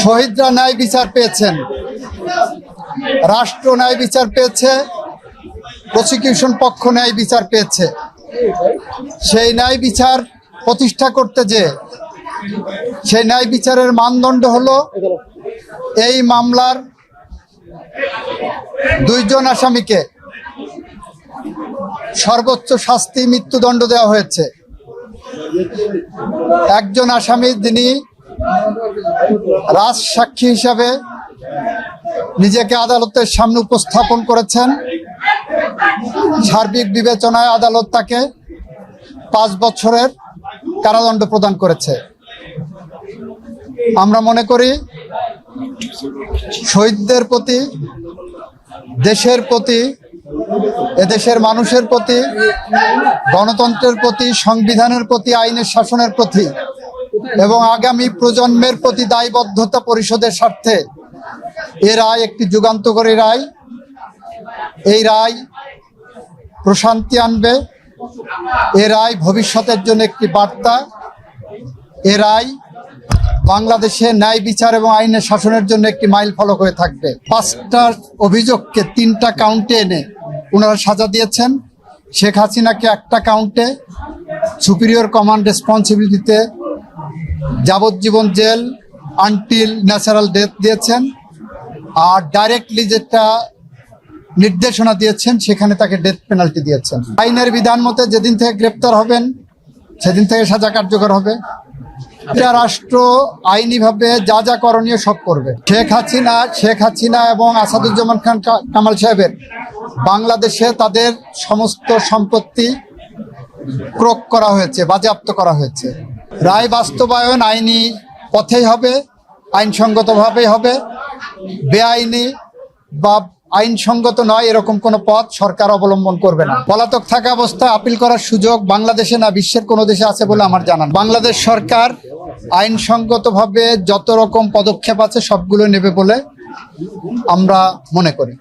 শহীদরা ন্যায় বিচার পেয়েছেন, রাষ্ট্র ন্যায় বিচার পেয়েছে, প্রসিকিউশন পক্ষ ন্যায় বিচার পেয়েছে। সেই ন্যায় বিচার প্রতিষ্ঠা করতে যে সেই ন্যায় বিচারের মানদণ্ড হলো এই মামলার 2 জন আসামিকে সর্বোচ্চ শাস্তি মৃত্যুদণ্ড দেওয়া হয়েছে। একজন আসামি যিনি রাজসাক্ষী হিসাবে নিজেকে আদালতের সামনে উপস্থাপন করেছেন, সার্বিক বিবেচনায় আদালত তাকে 5 বছরের কারাদণ্ড প্রদান করেছে। আমরা মনে করি শহীদদের প্রতি, দেশের প্রতি, এদেশের মানুষের প্রতি, গণতন্ত্রের প্রতি, সংবিধানের প্রতি, আইনের শাসনের প্রতি এবং আগামী প্রজন্মের প্রতি দায়বদ্ধতা পরিশোধের স্বার্থে এ রায় একটি যুগান্তকারী রায়। এই রায় প্রশান্তি আনবে, এ রায় ভবিষ্যতের জন্য একটি বার্তা। এ রায় বাংলাদেশে ন্যায় বিচার এবং আইনের শাসনের জন্য একটি মাইল ফলক হয়ে থাকবে। 5টা অভিযোগকে 3টা কাউন্টে এনে ওনারা সাজা দিয়েছেন। শেখ হাসিনাকে একটা কাউন্টে সুপিরিয়র কমান্ড রেসপন্সিবিলিটিতে যাবজ্জীবন জেল আনটিল ন্যাচারাল ডেথ দিয়েছেন, আর ডাইরেক্টলি যেটা নির্দেশনা দিয়েছেন সেখানে তাকে ডেথ পেনাল্টি দিয়েছেন। আইনের বিধান মতে যেদিন থেকে গ্রেপ্তার হবেন সেদিন থেকে সাজা কার্যকর হবে। এটা রাষ্ট্র আইনিভাবে যা যা করণীয় সব করবে। শেখ হাসিনা এবং আসাদুজ্জামান খান কামাল সাহেবের বাংলাদেশে তাদের সমস্ত সম্পত্তি ক্রোক করা হয়েছে, বাজেয়াপ্ত করা হয়েছে। রায় বাস্তবায়ন আইনি পথেই হবে, আইনসঙ্গতভাবেই হবে। বেআইনি বা আইনসঙ্গত নয় এরকম কোনো পথ সরকার অবলম্বন করবে না। পলাতক থাকা অবস্থায় আপিল করার সুযোগ বাংলাদেশে না বিশ্বের কোনো দেশে আছে বলে আমার জানা। বাংলাদেশ সরকার আইনসঙ্গতভাবে যত রকম পদক্ষেপ আছে সবগুলো নেবে বলে আমরা মনে করি।